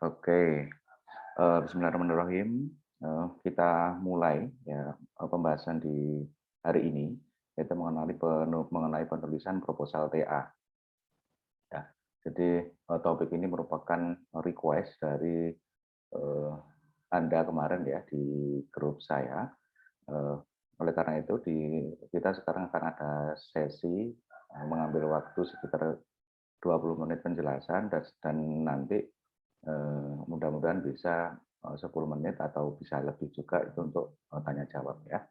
Oke, bismillahirrahmanirrahim. Kita mulai ya pembahasan di hari ini, yaitu mengenai penulisan proposal TA. Ya, jadi topik ini merupakan request dari Anda kemarin ya di grup saya. Eh, Oleh karena itu kita sekarang akan ada sesi mengambil waktu sekitar 20 menit penjelasan dan nanti mudah-mudahan bisa 10 menit atau bisa lebih juga itu untuk tanya jawab ya.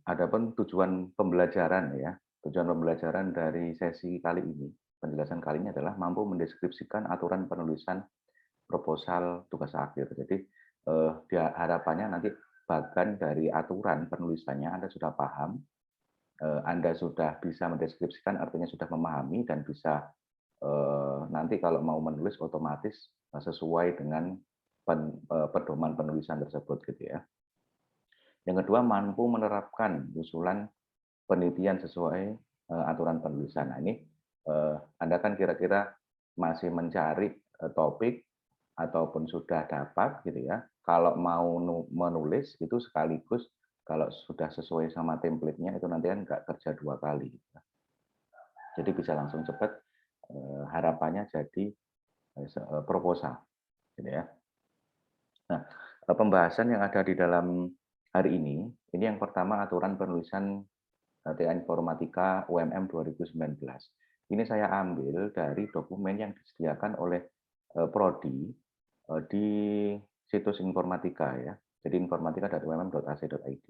Adapun tujuan pembelajaran ya, tujuan pembelajaran dari sesi kali ini, penjelasan kali ini adalah mampu mendeskripsikan aturan penulisan proposal tugas akhir. Jadi harapannya nanti bagian dari aturan penulisannya Anda sudah paham, Anda sudah bisa mendeskripsikan, artinya sudah memahami dan bisa nanti kalau mau menulis otomatis sesuai dengan pedoman penulisan tersebut gitu ya. Yang kedua, mampu menerapkan usulan penelitian sesuai aturan penulisan. Nah, ini Anda kan kira-kira masih mencari topik ataupun sudah dapat gitu ya. Kalau mau menulis itu sekaligus kalau sudah sesuai sama template-nya itu nanti kan nggak kerja 2 kali. Gitu. Jadi bisa langsung cepat harapannya jadi proposal gitu ya. Nah, pembahasan yang ada di dalam hari ini yang pertama aturan penulisan TA Informatika UMM 2019. Ini saya ambil dari dokumen yang disediakan oleh Prodi di situs Informatika ya. Jadi informatika.umm.ac.id.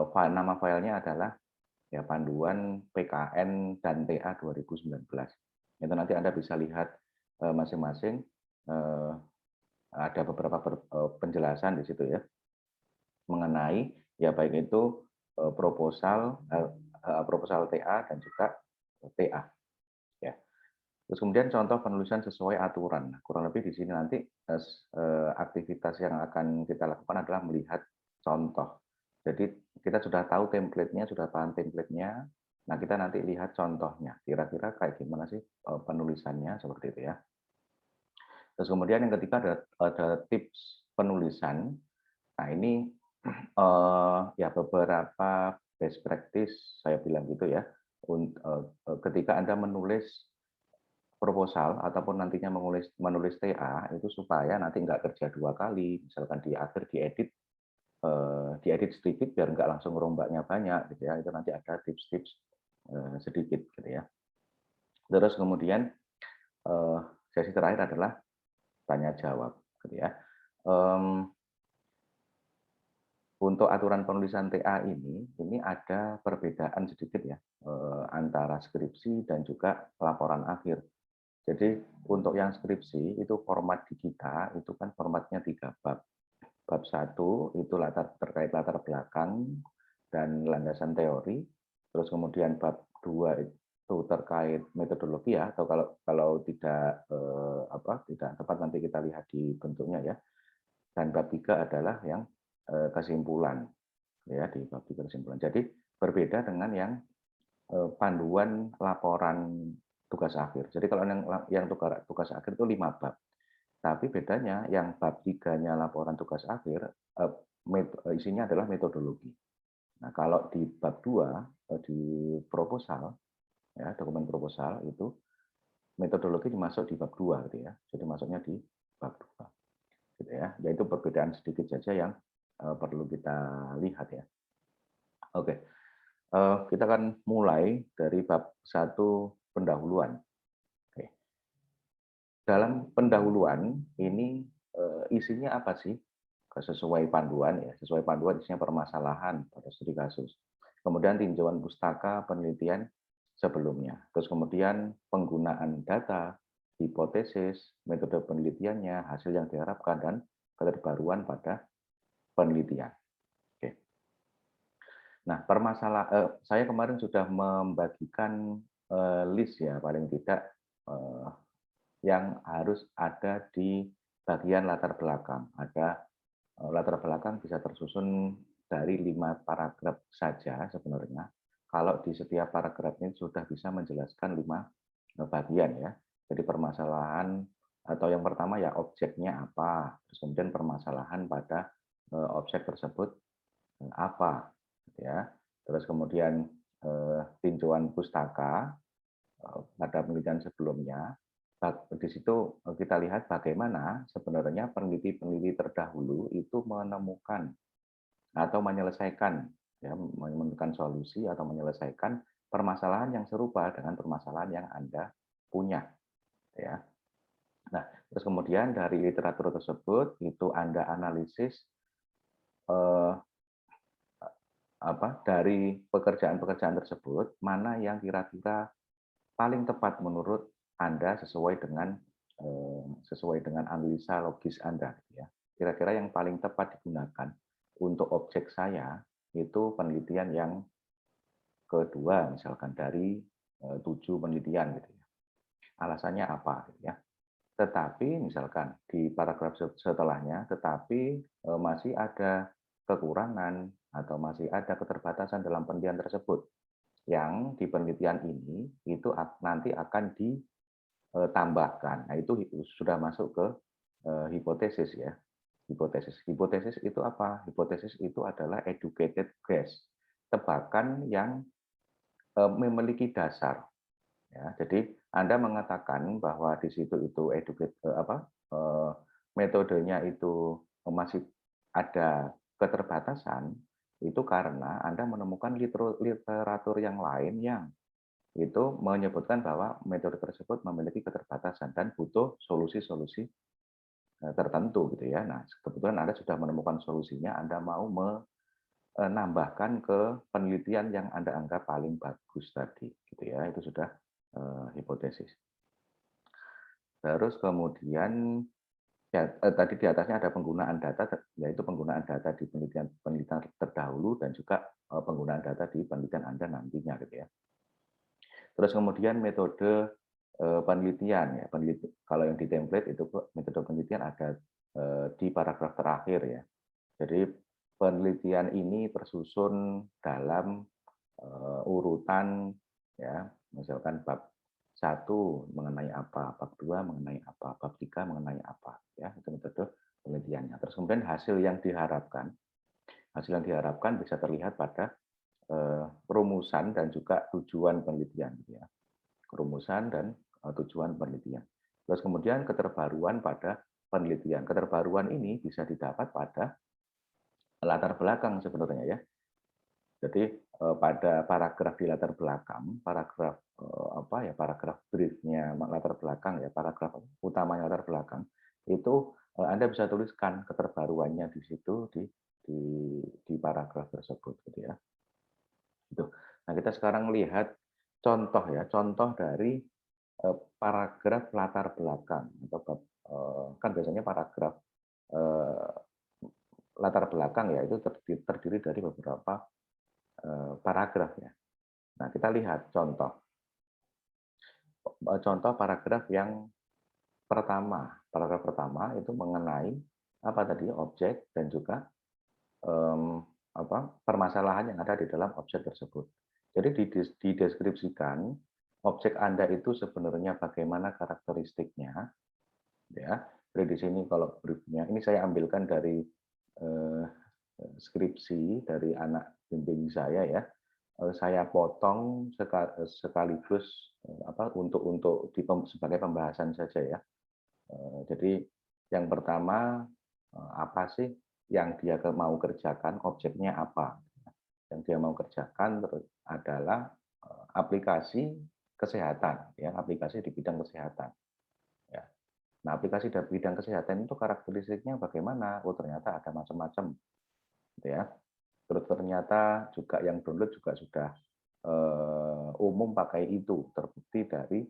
Nama filenya adalah ya panduan PKN dan TA 2019. Itu nanti Anda bisa lihat masing-masing ada beberapa penjelasan di situ ya mengenai ya baik itu proposal TA dan juga TA ya. Terus kemudian contoh penulisan sesuai aturan. Kurang lebih di sini nanti aktivitas yang akan kita lakukan adalah melihat contoh. Jadi kita sudah tahu template-nya, sudah paham template-nya. Nah, kita nanti lihat contohnya. Kira-kira kayak gimana sih penulisannya seperti itu ya. Terus kemudian yang ketiga ada tips penulisan. Nah, ini ya beberapa best practice saya bilang gitu ya. Ketika Anda menulis proposal ataupun nantinya menulis TA itu supaya nanti nggak kerja 2 kali, misalkan di akhir diedit sedikit biar nggak langsung rombaknya banyak gitu ya. Itu nanti ada tips-tips sedikit gitu ya. Terus kemudian sesi terakhir adalah tanya jawab gitu ya. Untuk aturan penulisan TA ini ada perbedaan sedikit ya antara skripsi dan juga laporan akhir. Jadi untuk yang skripsi itu format di kita itu kan formatnya 3 bab. Bab 1 itu terkait latar belakang dan landasan teori. Terus kemudian bab 2 itu terkait metodologi ya atau kalau tidak tidak tepat nanti kita lihat di bentuknya ya. Dan bab 3 adalah yang kesimpulan ya di bab 3 kesimpulan. Jadi berbeda dengan yang panduan laporan tugas akhir. Jadi kalau yang tugas akhir itu 5 bab. Tapi bedanya yang bab 3-nya laporan tugas akhir isinya adalah metodologi. Nah, kalau di bab 2 di proposal ya, dokumen proposal itu metodologi dimasuk di bab 2 gitu ya. Jadi masuknya di bab 2 gitu ya. Yaitu perbedaan sedikit saja yang perlu kita lihat ya. Oke. Kita akan mulai dari bab 1 pendahuluan. Oke. Dalam pendahuluan ini isinya apa sih? Sesuai panduan ya, sesuai panduan isinya permasalahan pada studi kasus. Kemudian tinjauan pustaka penelitian sebelumnya. Terus kemudian penggunaan data, hipotesis, metode penelitiannya, hasil yang diharapkan dan keterbaruan pada penelitian. Oke. Nah, saya kemarin sudah membagikan list ya paling tidak yang harus ada di bagian latar belakang. Ada latar belakang bisa tersusun dari 5 paragraf saja sebenarnya. Kalau di setiap paragraf ini sudah bisa menjelaskan 5 bagian ya. Jadi permasalahan atau yang pertama ya objeknya apa, terus kemudian permasalahan pada objek tersebut apa, gitu ya. Terus kemudian tinjauan pustaka pada penelitian sebelumnya, di situ kita lihat bagaimana sebenarnya peneliti-peneliti terdahulu itu menemukan atau menyelesaikan, ya, menemukan solusi atau menyelesaikan permasalahan yang serupa dengan permasalahan yang Anda punya, ya. Nah, terus kemudian dari literatur tersebut itu Anda analisis eh, dari pekerjaan-pekerjaan tersebut mana yang kira-kira paling tepat menurut Anda sesuai dengan analisa logis Anda, ya. Kira-kira yang paling tepat digunakan untuk objek saya itu penelitian yang kedua, misalkan dari 7 penelitian, gitu ya. Alasannya apa, gitu ya. Tetapi misalkan di paragraf setelahnya, tetapi masih ada kekurangan atau masih ada keterbatasan dalam penelitian tersebut yang di penelitian ini itu nanti akan ditambahkan. Nah, itu sudah masuk ke hipotesis, ya. Hipotesis itu apa? Hipotesis itu adalah educated guess, tebakan yang memiliki dasar. Ya, jadi Anda mengatakan bahwa di situ itu metodenya itu masih ada keterbatasan, itu karena Anda menemukan literatur yang lain yang itu menyebutkan bahwa metode tersebut memiliki keterbatasan dan butuh solusi-solusi tertentu, gitu ya. Nah, kebetulan Anda sudah menemukan solusinya, Anda mau menambahkan ke penelitian yang Anda anggap paling bagus tadi, gitu ya. Itu sudah hipotesis. Terus kemudian ya, tadi di atasnya ada penggunaan data, yaitu penggunaan data di penelitian terdahulu dan juga penggunaan data di penelitian Anda nantinya, gitu ya. Terus kemudian metode penelitian, ya. Kalau yang di template itu metode penelitian ada di paragraf terakhir, ya. Jadi penelitian ini tersusun dalam urutan, ya, misalkan bab 1 mengenai apa, bab 2 mengenai apa, bab 3 mengenai apa, ya, itu metode penelitiannya. Terus kemudian hasil yang diharapkan bisa terlihat pada rumusan dan juga tujuan penelitian, gitu ya. Rumusan dan tujuan penelitian. Terus kemudian keterbaruan pada penelitian. Keterbaruan ini bisa didapat pada latar belakang sebenarnya, ya. Jadi pada paragraf di latar belakang, paragraf briefnya latar belakang, ya, paragraf utamanya latar belakang, itu Anda bisa tuliskan keterbaruannya di situ di paragraf tersebut, gitu ya. Gitu. Nah, kita sekarang lihat contoh, ya, contoh dari paragraf latar belakang atau kan biasanya paragraf eh, latar belakang, ya, itu terdiri dari beberapa paragraf, ya. Nah, kita lihat contoh paragraf yang pertama. Paragraf pertama itu mengenai apa tadi, objek dan juga permasalahan yang ada di dalam objek tersebut. Jadi dideskripsikan objek Anda itu sebenarnya bagaimana karakteristiknya, ya. Jadi di sini kalau briefnya ini saya ambilkan dari eh, skripsi dari anak bimbing saya, ya. Saya potong sekaligus sebagai pembahasan saja, ya. Jadi yang pertama apa sih yang dia mau kerjakan, objeknya apa? Yang dia mau kerjakan adalah aplikasi kesehatan, ya, aplikasi di bidang kesehatan. Ya. Nah, aplikasi di bidang kesehatan itu karakteristiknya bagaimana? Oh, ternyata ada macam-macam, gitu ya. Terus ternyata juga yang download juga sudah umum pakai itu, terbukti dari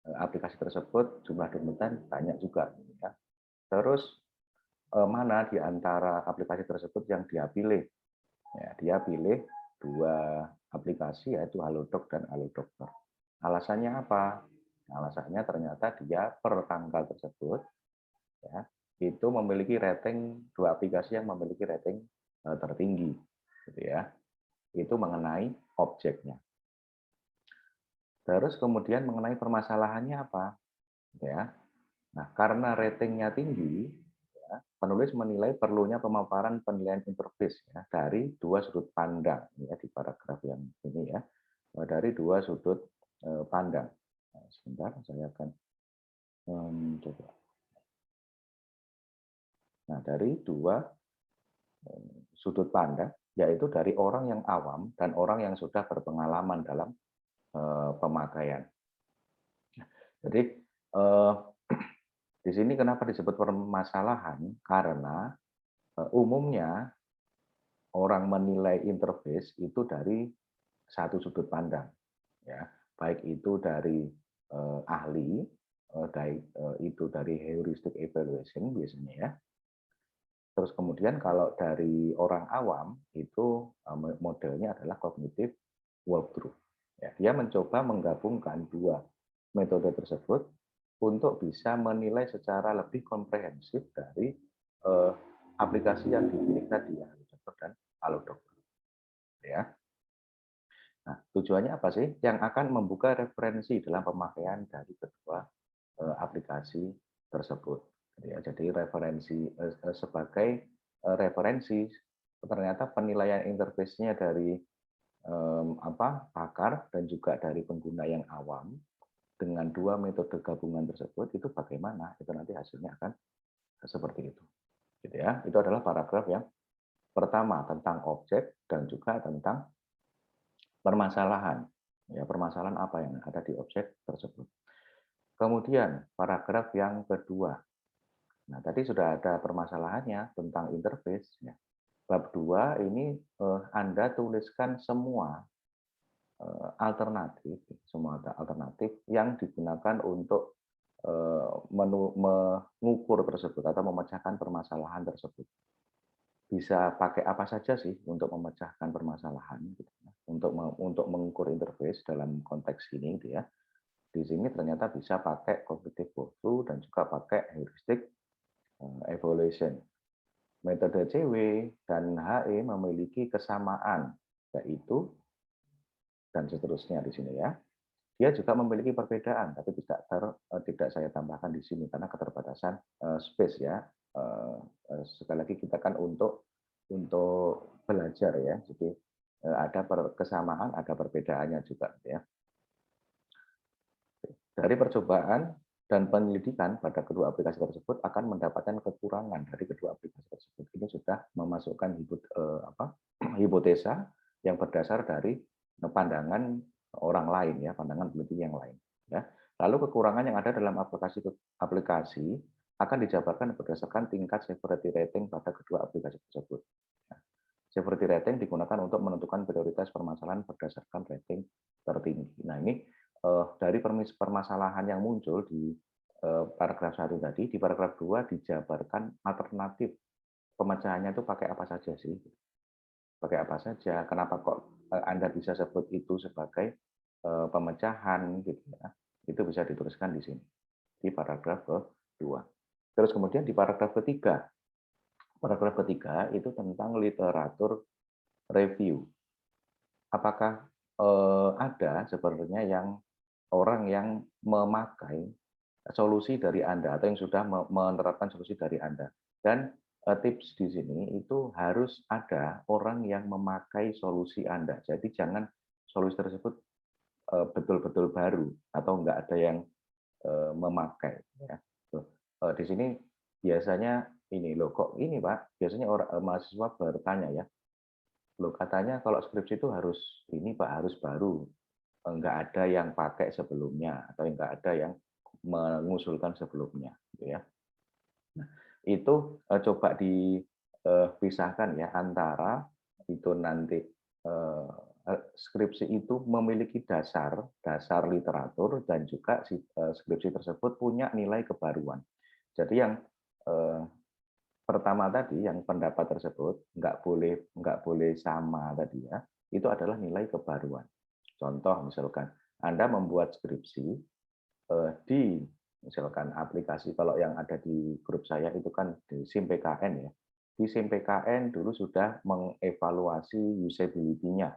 aplikasi tersebut jumlah downloadan banyak juga, ya. Terus mana di antara aplikasi tersebut yang dia pilih? Ya, dia pilih 2 aplikasi, yaitu Halodoc dan Halodokter. Alasannya apa? Alasannya ternyata dia per tanggal tersebut, ya, itu memiliki rating 2 aplikasi yang memiliki rating tertinggi, gitu ya. Itu mengenai objeknya. Terus kemudian mengenai permasalahannya apa? ya. Nah, karena ratingnya tinggi, ya, penulis menilai perlunya pemaparan penilaian interface ya, dari dua sudut pandang ya, di paragraf yang ini ya, dari dua sudut pandang. Nah, sebentar, saya akan coba. Nah, dari dua sudut pandang, yaitu dari orang yang awam dan orang yang sudah berpengalaman dalam pemakaian. Jadi di sini kenapa disebut permasalahan? Karena umumnya orang menilai interface itu dari satu sudut pandang, ya, baik itu dari ahli, baik itu dari heuristic evaluation biasanya ya. Terus kemudian kalau dari orang awam itu modelnya adalah cognitive walkthrough. Ya, dia mencoba menggabungkan dua metode tersebut untuk bisa menilai secara lebih komprehensif dari aplikasi yang dipilih tadi ya, Halodoc dan Halodoc. Ya. Nah, tujuannya apa sih? Yang akan membuka referensi dalam pemakaian dari kedua aplikasi tersebut. Ya, jadi referensi sebagai referensi ternyata penilaian interface-nya dari pakar dan juga dari pengguna yang awam dengan dua metode gabungan tersebut itu bagaimana? Itu nanti hasilnya akan seperti itu. Gitu ya. Itu adalah paragraf yang pertama tentang objek dan juga tentang permasalahan. Ya, permasalahan apa yang ada di objek tersebut. Kemudian paragraf yang kedua. Nah, tadi sudah ada permasalahannya tentang interface. Ya. Bab 2 ini Anda tuliskan semua alternatif, yang digunakan untuk mengukur tersebut atau memecahkan permasalahan tersebut. Bisa pakai apa saja sih untuk memecahkan permasalahan, gitu, untuk mengukur interface dalam konteks ini, gitu ya. Di sini ternyata bisa pakai cognitive walkthrough dan juga pakai heuristic evaluation. Metode CW dan HE memiliki kesamaan, yaitu dan seterusnya di sini ya. Dia juga memiliki perbedaan, tapi tidak saya tambahkan di sini karena keterbatasan space ya. Sekali lagi kita kan untuk belajar ya, jadi ada kesamaan, ada perbedaannya juga ya. Dari percobaan dan penyelidikan pada kedua aplikasi tersebut akan mendapatkan kekurangan dari kedua aplikasi tersebut. Ini sudah memasukkan hipotesa yang berdasar dari pandangan orang lain ya, pandangan peneliti yang lain. Ya. Lalu kekurangan yang ada dalam aplikasi akan dijabarkan berdasarkan tingkat severity rating pada kedua aplikasi tersebut. Nah, severity rating digunakan untuk menentukan prioritas permasalahan berdasarkan rating tertinggi. Nah, ini dari permasalahan yang muncul di paragraf 1 tadi, di paragraf 2 dijabarkan alternatif pemecahannya itu pakai apa saja sih? Pakai apa saja? Kenapa kok Anda bisa sebut itu sebagai pemecahan gitu ya? Itu bisa dituliskan di sini di paragraf kedua. Terus kemudian di paragraf ketiga. Paragraf ketiga itu tentang literatur review. Apakah ada sebenarnya orang yang memakai solusi dari Anda atau yang sudah menerapkan solusi dari Anda. Dan tips di sini itu harus ada orang yang memakai solusi Anda. Jadi jangan solusi tersebut betul-betul baru atau enggak ada yang memakai. Ya. Di sini biasanya ini loh, kok ini Pak, biasanya mahasiswa bertanya ya, loh katanya kalau skripsi itu harus ini Pak, harus baru, enggak ada yang pakai sebelumnya atau enggak ada yang mengusulkan sebelumnya, gitu ya. Nah, itu coba dipisahkan ya antara itu nanti skripsi itu memiliki dasar literatur dan juga skripsi tersebut punya nilai kebaruan. Jadi yang pertama tadi, yang pendapat tersebut nggak boleh sama tadi ya, itu adalah nilai kebaruan. Contoh misalkan Anda membuat skripsi di misalkan aplikasi, kalau yang ada di grup saya itu kan di SIM PKN ya. Di SIM PKN dulu sudah mengevaluasi usability-nya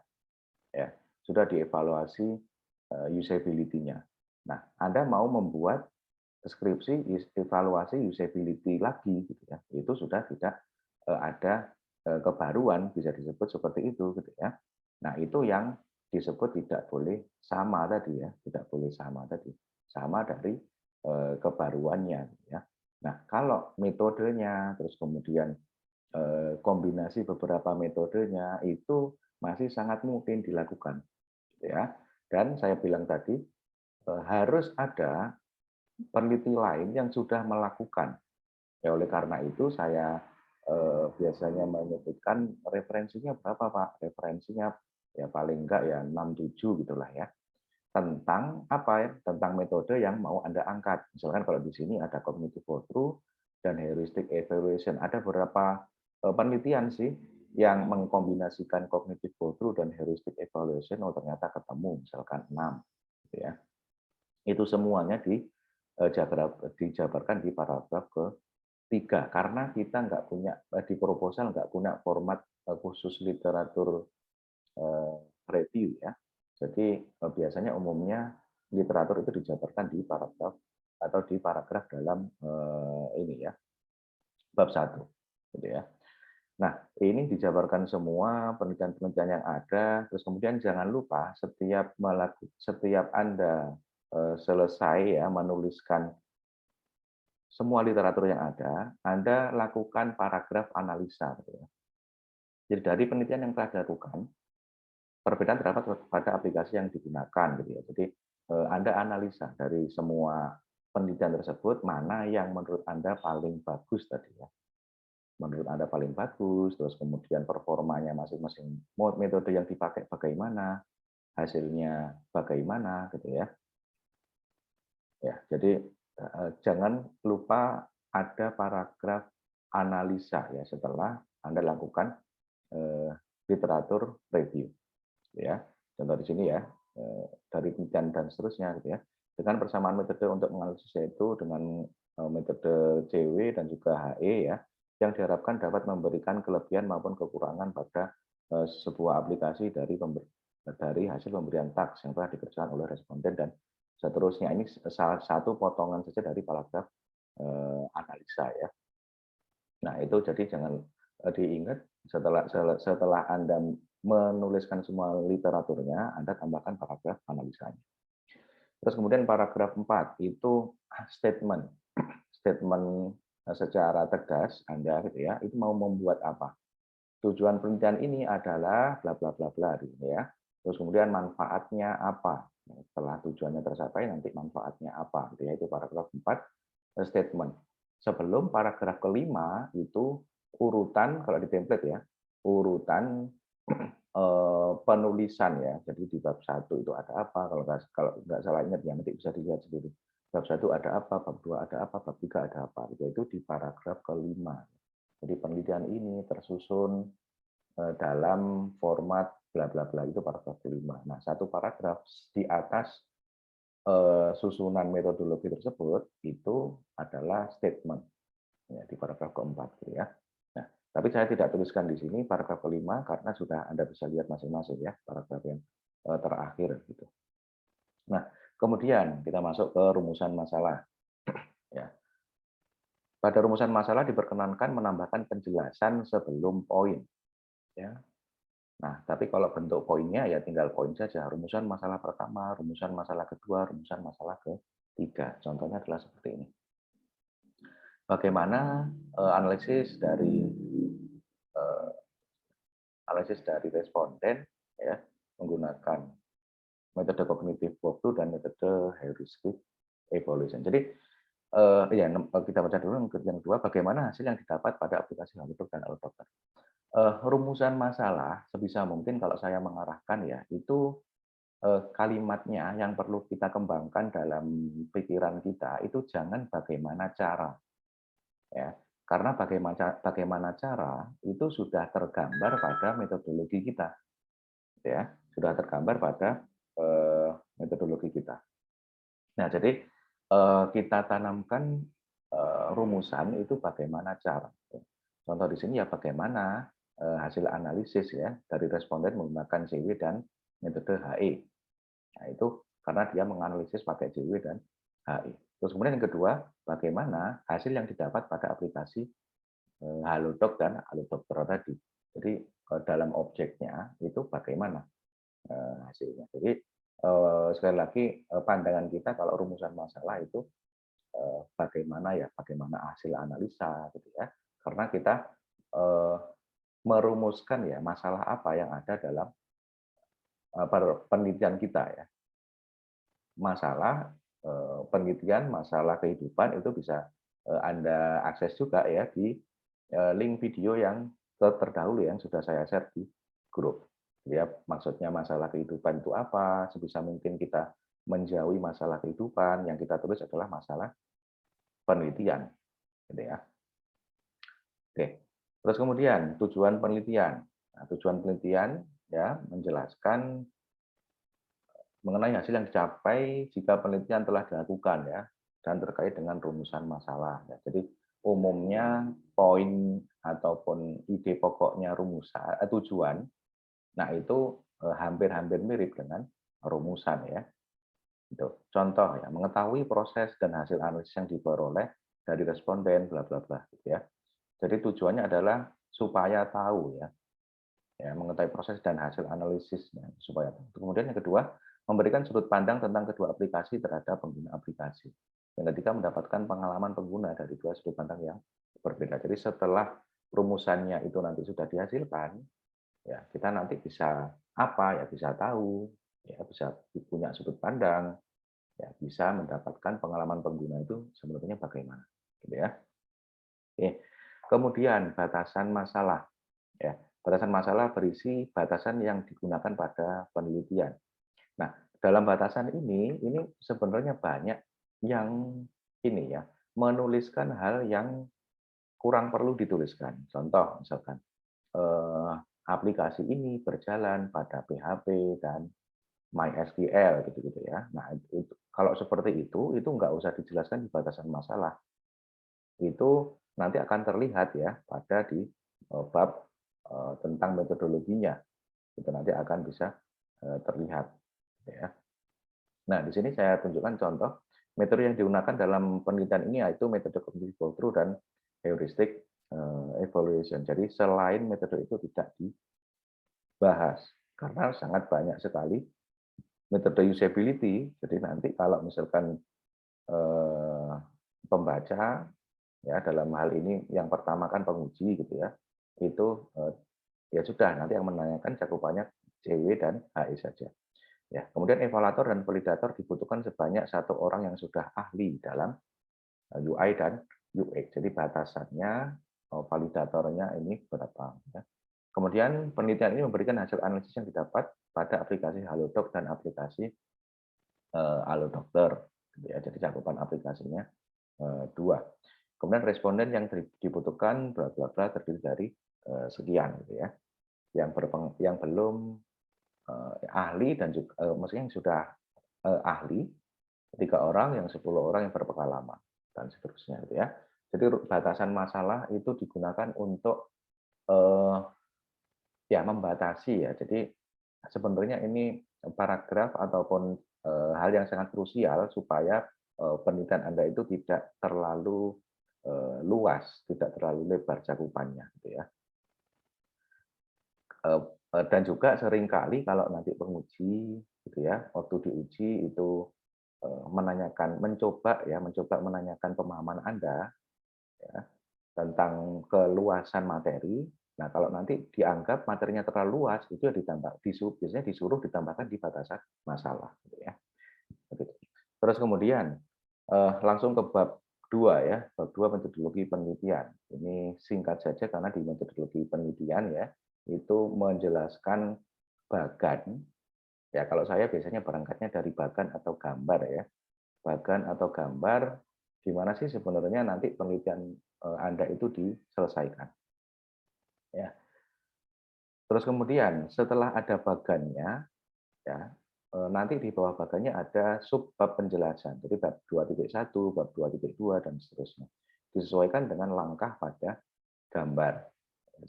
ya. Sudah dievaluasi usability-nya. Nah, Anda mau membuat skripsi evaluasi usability lagi gitu ya. Itu sudah tidak ada kebaruan, bisa disebut seperti itu gitu ya. Nah, itu yang disebut tidak boleh sama tadi ya, tidak boleh sama tadi. Sama dari kebaruannya gitu ya. Nah, kalau metodenya terus kemudian kombinasi beberapa metodenya itu masih sangat mungkin dilakukan gitu ya. Dan saya bilang tadi harus ada peneliti lain yang sudah melakukan. Ya, oleh karena itu saya biasanya menyebutkan referensinya berapa Pak? Referensinya ya paling enggak ya 6-7 gitulah ya. Tentang apa ya? Tentang metode yang mau Anda angkat. Misalkan kalau di sini ada cognitive walkthrough dan heuristic evaluation. Ada beberapa penelitian sih yang mengkombinasikan cognitive walkthrough dan heuristic evaluation. Oh ternyata ketemu misalkan 6 gitu ya. Itu semuanya dijabarkan di paragraf ke-3 karena kita nggak punya di proposal nggak punya format khusus literatur review ya. Jadi biasanya umumnya literatur itu dijabarkan di paragraf atau di paragraf dalam ini ya bab 1 gitu ya. Nah, ini dijabarkan semua penelitian-penelitian yang ada, terus kemudian jangan lupa setiap Anda selesai ya menuliskan semua literatur yang ada, Anda lakukan paragraf analisa gitu ya. Jadi dari penelitian yang telah dilakukan, perbedaan terdapat pada aplikasi yang digunakan gitu ya. Jadi Anda analisa dari semua penelitian tersebut mana yang menurut Anda paling bagus tadi ya. Menurut Anda paling bagus, terus kemudian performanya masing-masing metode yang dipakai bagaimana, hasilnya bagaimana gitu ya. Ya, jadi jangan lupa ada paragraf analisa ya setelah Anda lakukan literatur review ya. Contoh di sini ya, dari penelitian dan seterusnya gitu ya. Dengan persamaan metode untuk menganalisis yaitu dengan metode CW dan juga HE ya, yang diharapkan dapat memberikan kelebihan maupun kekurangan pada sebuah aplikasi dari hasil pemberian taks yang telah dikerjakan oleh responden dan seterusnya. Ini salah satu potongan saja dari paragraf analisa ya. Nah, itu jadi jangan diingat setelah Anda menuliskan semua literaturnya, Anda tambahkan paragraf analisanya. Terus kemudian paragraf 4 itu statement. Statement secara tegas Anda gitu ya, itu mau membuat apa? Tujuan penelitian ini adalah bla bla bla bla gitu ya. Terus kemudian manfaatnya apa? Setelah tujuannya tercapai nanti manfaatnya apa? Gitu ya, itu paragraf 4 statement. Sebelum paragraf kelima itu urutan kalau di template ya, urutan penulisan ya. Jadi di bab 1 itu ada apa? Kalau nggak salah ingat ya nanti bisa dilihat sendiri. Bab 1 ada apa, bab 2 ada apa, bab 3 ada apa. Itu di paragraf kelima. Jadi penelitian ini tersusun dalam format bla bla bla itu paragraf kelima. Nah, satu paragraf di atas susunan metodologi tersebut itu adalah statement ya, di paragraf keempat gitu ya. Nah, tapi saya tidak tuliskan di sini paragraf kelima karena sudah Anda bisa lihat masing-masing ya paragraf yang terakhir gitu. Nah, kemudian kita masuk ke rumusan masalah. Ya. Pada rumusan masalah diperkenankan menambahkan penjelasan sebelum poin. Ya. Nah, tapi kalau bentuk poinnya ya tinggal poin saja. Rumusan masalah pertama, rumusan masalah kedua, rumusan masalah ketiga. Contohnya adalah seperti ini. Bagaimana analisis dari responden ya menggunakan metode cognitive walkthrough dan metode heuristic evaluation. Jadi ya kita baca dulu yang kedua, bagaimana hasil yang didapat pada aplikasi HelloDoc dan AlDoc. Rumusan masalah sebisa mungkin kalau saya mengarahkan ya itu kalimatnya yang perlu kita kembangkan dalam pikiran kita itu jangan bagaimana cara ya, karena bagaimana cara itu sudah tergambar pada metodologi kita ya, sudah tergambar pada metodologi kita. Nah, jadi kita tanamkan rumusan itu bagaimana cara. Contoh di sini ya bagaimana hasil analisis ya dari responden menggunakan CW dan metode HE. Nah, itu karena dia menganalisis pakai CW dan HI. Terus kemudian yang kedua, bagaimana hasil yang didapat pada aplikasi Halodoc dan Halodokter tadi. Jadi dalam objeknya itu bagaimana hasilnya. Jadi sekali lagi pandangan kita kalau rumusan masalah itu bagaimana hasil analisa gitu ya. Karena kita merumuskan ya masalah apa yang ada dalam penelitian kita ya. Masalah penelitian, masalah kehidupan itu bisa Anda akses juga ya di link video yang terdahulu yang sudah saya share di grup. Ya, maksudnya masalah kehidupan itu apa? Sebisa mungkin kita menjauhi masalah kehidupan, yang kita tulis adalah masalah penelitian, gitu ya. Oke. Terus kemudian tujuan penelitian. Nah, tujuan penelitian ya menjelaskan mengenai hasil yang dicapai jika penelitian telah dilakukan ya dan terkait dengan rumusan masalah. Ya. Jadi umumnya poin ataupun ide pokoknya rumusan tujuan, nah itu hampir-hampir mirip dengan rumusan ya. Itu contoh ya, mengetahui proses dan hasil analisis yang diperoleh dari responden bla bla bla gitu ya. Jadi tujuannya adalah supaya tahu ya, mengetahui proses dan hasil analisisnya supaya tahu. Kemudian yang kedua, memberikan sudut pandang tentang kedua aplikasi terhadap pengguna aplikasi. Yang ketiga, mendapatkan pengalaman pengguna dari dua sudut pandang yang berbeda. Jadi setelah rumusannya itu nanti sudah dihasilkan, ya kita nanti bisa apa ya, bisa tahu, ya bisa punya sudut pandang, ya bisa mendapatkan pengalaman pengguna itu sebenarnya bagaimana, gitu ya. Oke. Kemudian batasan masalah, ya batasan masalah berisi batasan yang digunakan pada penelitian. Nah, dalam batasan ini sebenarnya banyak yang ini ya, menuliskan hal yang kurang perlu dituliskan. Contoh, misalkan aplikasi ini berjalan pada PHP dan MySQL gitu-gitu ya. Nah, itu, kalau seperti itu nggak usah dijelaskan di batasan masalah. Itu nanti akan terlihat ya pada di bab tentang metodologinya. Itu nanti akan bisa terlihat ya. Nah, di sini saya tunjukkan contoh metode yang digunakan dalam penelitian ini yaitu metode cognitive walkthrough dan heuristic evaluation. Jadi selain metode itu tidak dibahas karena sangat banyak sekali metode usability. Jadi nanti kalau misalkan pembaca ya dalam hal ini yang pertama kan penguji gitu ya, itu ya sudah nanti yang menanyakan cakupannya CW dan HI saja. Ya, kemudian evaluator dan validator dibutuhkan sebanyak 1 orang yang sudah ahli dalam UI dan UX. Jadi batasannya validatornya ini berapa. Ya. Kemudian penelitian ini memberikan hasil analisis yang didapat pada aplikasi Halodoc dan aplikasi Halodokter. Ya, jadi cakupan aplikasinya 2. Kemudian responden yang dibutuhkan bla bla bla terdiri dari sekian gitu ya. Yang belum ahli dan juga maksudnya yang sudah ahli 3 orang, yang 10 orang yang berpengalaman dan seterusnya gitu ya. Jadi batasan masalah itu digunakan untuk ya membatasi ya. Jadi sebenarnya ini paragraf ataupun hal yang sangat krusial supaya penelitian Anda itu tidak terlalu luas, tidak terlalu lebar cakupannya gitu ya. Dan juga seringkali kalau nanti penguji gitu ya, waktu diuji itu mencoba menanyakan pemahaman Anda ya, tentang keluasan materi. Nah, kalau nanti dianggap materinya terlalu luas, itu ya biasanya disuruh ditambahkan di batasan masalah gitu ya. Terus kemudian langsung ke bab 2 ya, bab 2 metodologi penelitian. Ini singkat saja karena di metodologi penelitian ya, itu menjelaskan bagan. Ya, kalau saya biasanya berangkatnya dari bagan atau gambar ya. Bagan atau gambar gimana sih sebenarnya nanti penelitian Anda itu diselesaikan. Ya. Terus kemudian setelah ada bagannya ya, nanti di bawah bagannya ada subbab penjelasan. Jadi bab 2.1, bab 2.2 dan seterusnya. Disesuaikan dengan langkah pada gambar.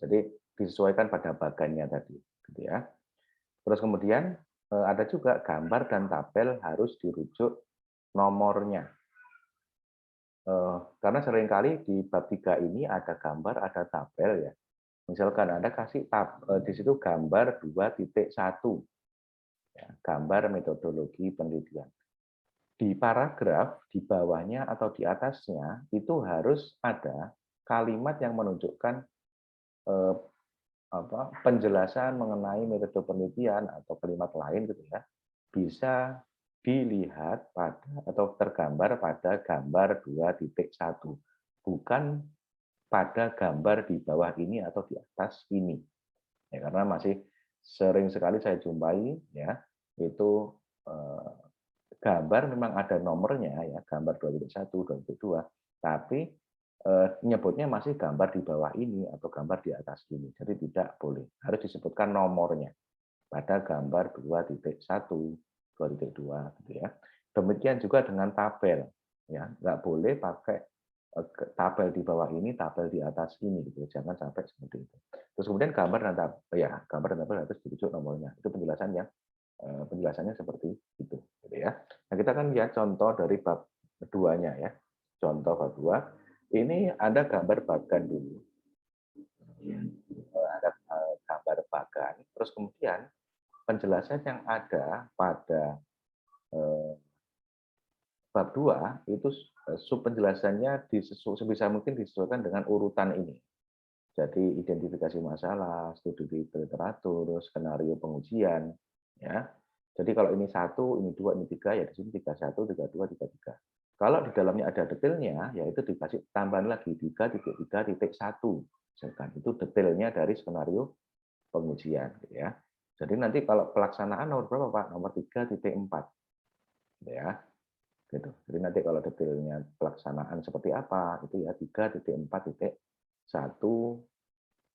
Jadi disesuaikan pada bagannya tadi, gitu ya. Terus kemudian ada juga gambar dan tabel harus dirujuk nomornya. Karena seringkali di bab 3 ini ada gambar, ada tabel ya. Misalkan Anda kasih di situ gambar 2.1, ya, gambar metodologi penelitian. Di paragraf di bawahnya atau di atasnya itu harus ada kalimat yang menunjukkan eh, penjelasan mengenai metode penelitian atau kalimat lain gitu ya, bisa dilihat pada atau tergambar pada gambar 2.1, bukan pada gambar di bawah ini atau di atas ini. Ya, karena masih sering sekali saya jumpai ya, itu gambar memang ada nomornya ya, gambar 2.1, 2.2, tapi nyebutnya masih gambar di bawah ini atau gambar di atas ini. Jadi tidak boleh, harus disebutkan nomornya pada gambar 2.1, 2.2 gitu ya. Demikian juga dengan tabel ya, nggak boleh pakai tabel di bawah ini, tabel di atas ini gitu. Jangan sampai seperti itu. Terus kemudian gambar dan tabel, ya gambar dan tabel harus dirujuk nomornya. Itu penjelasannya seperti itu gitu ya. Nah, kita kan lihat contoh dari bab keduanya ya. Contoh bab 2. Ini ada gambar bagan dulu. Ada gambar bagan, terus kemudian penjelasan yang ada pada bab 2 itu sub penjelasannya sebisa mungkin disesuaikan dengan urutan ini. Jadi identifikasi masalah, studi literatur, skenario pengujian, ya. Jadi kalau ini 1, ini 2, ini 3, ya di sini 31, 32, 33. Kalau di dalamnya ada detailnya, ya itu dikasih tambahan lagi 3.3.1. Misalkan itu detailnya dari skenario pengujian, gitu ya. Jadi nanti kalau pelaksanaan nomor berapa Pak? Nomor 3.4, ya. Gitu. Jadi nanti kalau detailnya pelaksanaan seperti apa, itu ya 3.4.1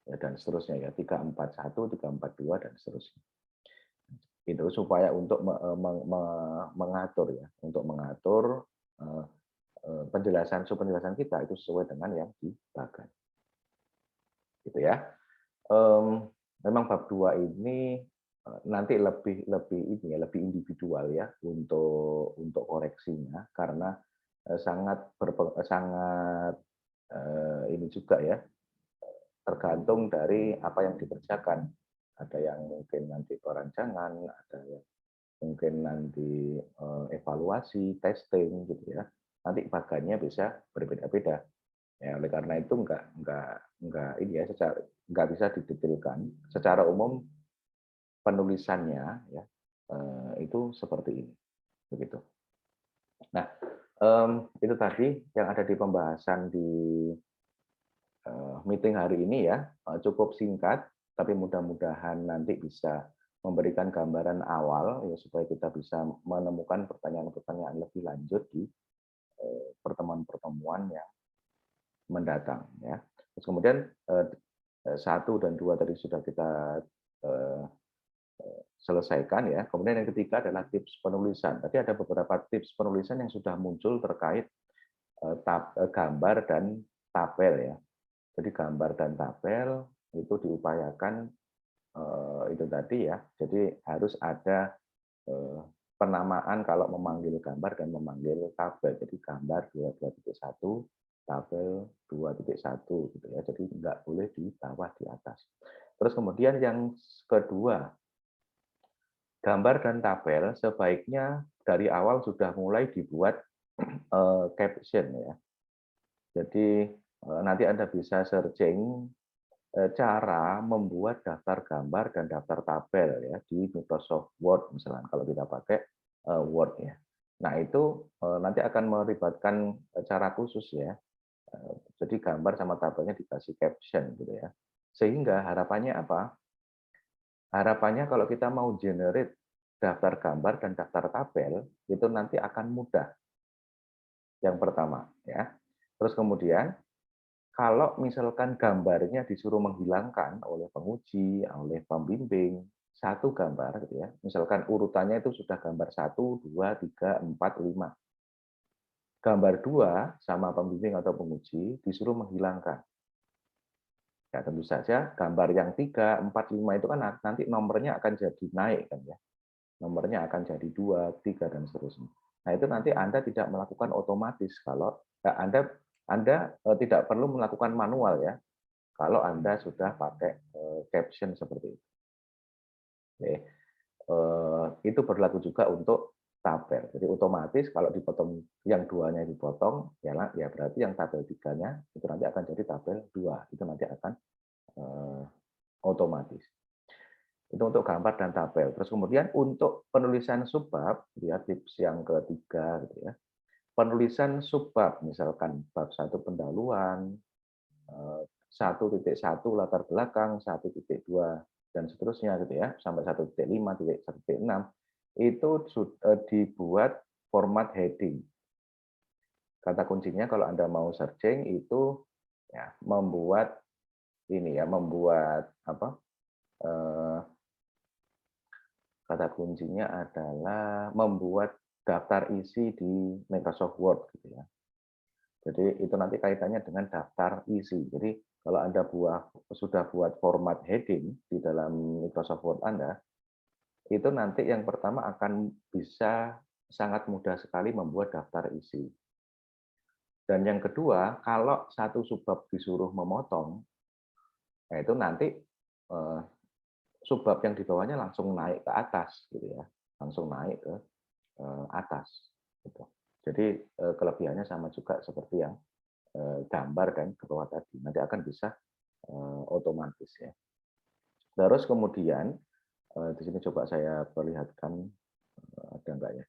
ya, dan seterusnya ya 341, 342 dan seterusnya. Itu supaya untuk mengatur ya, untuk mengatur penjelasan kita itu sesuai dengan yang dibagikan. Gitu ya. Memang bab 2 ini nanti lebih individual ya untuk koreksinya, karena sangat ini juga ya, tergantung dari apa yang dikerjakan. Ada yang mungkin nanti perancangan, ada yang mungkin nanti evaluasi, testing gitu ya. Nanti bagannya bisa berbeda-beda. Ya, oleh karena itu enggak ini ya, enggak bisa didetailkan. Secara umum penulisannya ya itu seperti ini, begitu. Nah, itu tadi yang ada di pembahasan di meeting hari ini ya, cukup singkat, tapi mudah-mudahan nanti bisa memberikan gambaran awal ya, supaya kita bisa menemukan pertanyaan-pertanyaan lebih lanjut di pertemuan-pertemuan yang mendatang ya. Terus kemudian 1 dan 2 tadi sudah kita selesaikan ya. Kemudian yang ketiga adalah tips penulisan. Tadi ada beberapa tips penulisan yang sudah muncul terkait gambar dan tabel ya. Jadi gambar dan tabel itu diupayakan itu tadi ya. Jadi harus ada penamaan kalau memanggil gambar dan memanggil tabel. Jadi gambar 2.1, tabel 2.1 gitu ya. Jadi nggak boleh di bawah, di atas. Terus kemudian yang kedua, gambar dan tabel sebaiknya dari awal sudah mulai dibuat caption ya. Jadi nanti Anda bisa searching cara membuat daftar gambar dan daftar tabel ya di Microsoft Word misalnya kalau kita pakai Word ya. Nah itu nanti akan melibatkan cara khusus ya. Jadi gambar sama tabelnya dikasih caption gitu ya. Sehingga harapannya apa? Harapannya kalau kita mau generate daftar gambar dan daftar tabel itu nanti akan mudah. Yang pertama ya. Terus kemudian kalau misalkan gambarnya disuruh menghilangkan oleh penguji, oleh pembimbing, satu gambar gitu ya. Misalkan urutannya itu sudah gambar 1, 2, 3, 4, 5. Gambar 2 sama pembimbing atau penguji disuruh menghilangkan. Ya, tentu saja gambar yang 3, 4, 5 itu kan nanti nomornya akan jadi naik kan ya. Nomornya akan jadi 2, 3 dan seterusnya. Nah, itu nanti Anda tidak melakukan otomatis kalau Anda tidak perlu melakukan manual ya, kalau Anda sudah pakai caption seperti itu. Oke. Itu berlaku juga untuk tabel. Jadi otomatis kalau dipotong yang duanya dipotong, ya berarti yang tabel 3-nya itu nanti akan jadi tabel 2. Itu nanti akan otomatis. Itu untuk gambar dan tabel. Terus kemudian untuk penulisan subbab, lihat tips yang ketiga gitu ya. Penulisan subbab, misalkan bab 1 pendahuluan, 1.1 latar belakang, 1.2 dan seterusnya gitu ya, sampai 1.5, 1.6 itu dibuat format heading. Kata kuncinya kalau Anda mau searching itu ya membuat ini ya, membuat apa? Kata kuncinya adalah membuat daftar isi di Microsoft Word gitu ya. Jadi itu nanti kaitannya dengan daftar isi. Jadi kalau Anda sudah buat format heading di dalam Microsoft Word Anda, itu nanti yang pertama akan bisa sangat mudah sekali membuat daftar isi. Dan yang kedua, kalau satu subbab disuruh memotong, nah itu nanti subbab yang di bawahnya langsung naik ke atas, gitu ya, langsung naik ke atas. Gitu. Jadi kelebihannya sama juga seperti yang gambar dan ke bawah tadi. Nanti akan bisa otomatis ya. Terus kemudian di sini coba saya perlihatkan ada enggak ya?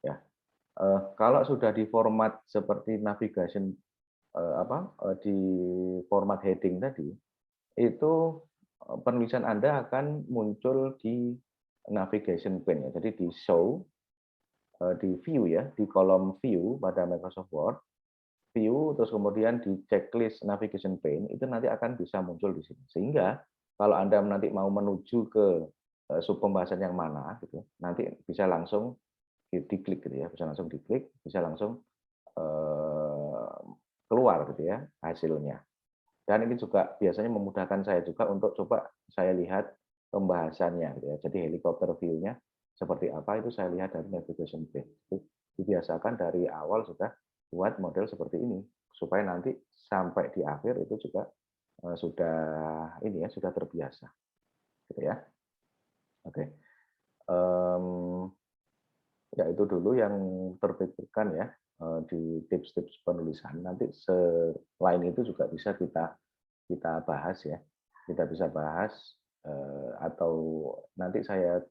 Ya, kalau sudah di format seperti navigation di format heading tadi, itu penulisan Anda akan muncul di navigation pane ya. Jadi di show di view ya, di kolom view pada Microsoft Word, view terus kemudian di checklist navigation pane itu nanti akan bisa muncul di sini. Sehingga kalau Anda nanti mau menuju ke sub pembahasan yang mana gitu, nanti bisa langsung diklik gitu ya, bisa langsung diklik, bisa langsung keluar gitu ya hasilnya. Dan ini juga biasanya memudahkan saya juga untuk coba saya lihat pembahasannya gitu ya. Jadi helikopter view-nya seperti apa itu saya lihat dari navigation pane. Dibiasakan dari awal sudah buat model seperti ini supaya nanti sampai di akhir itu juga sudah ini ya sudah terbiasa gitu ya. Oke. Ya itu dulu yang terpikirkan ya di tips-tips penulisan. Nanti selain itu juga bisa kita bahas ya. Kita bisa bahas atau nanti saya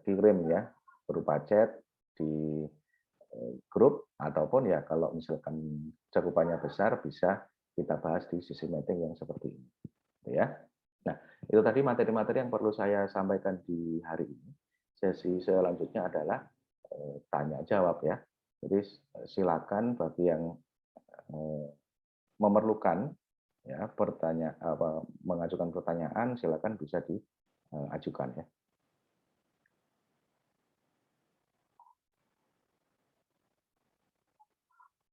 kirim ya berupa chat di grup ataupun ya kalau misalkan cakupannya besar bisa kita bahas di sesi meeting yang seperti ini. Ya. Nah, itu tadi materi-materi yang perlu saya sampaikan di hari ini. Sesi selanjutnya adalah tanya jawab ya. Jadi silakan bagi yang memerlukan ya mengajukan pertanyaan silakan bisa diajukan ya.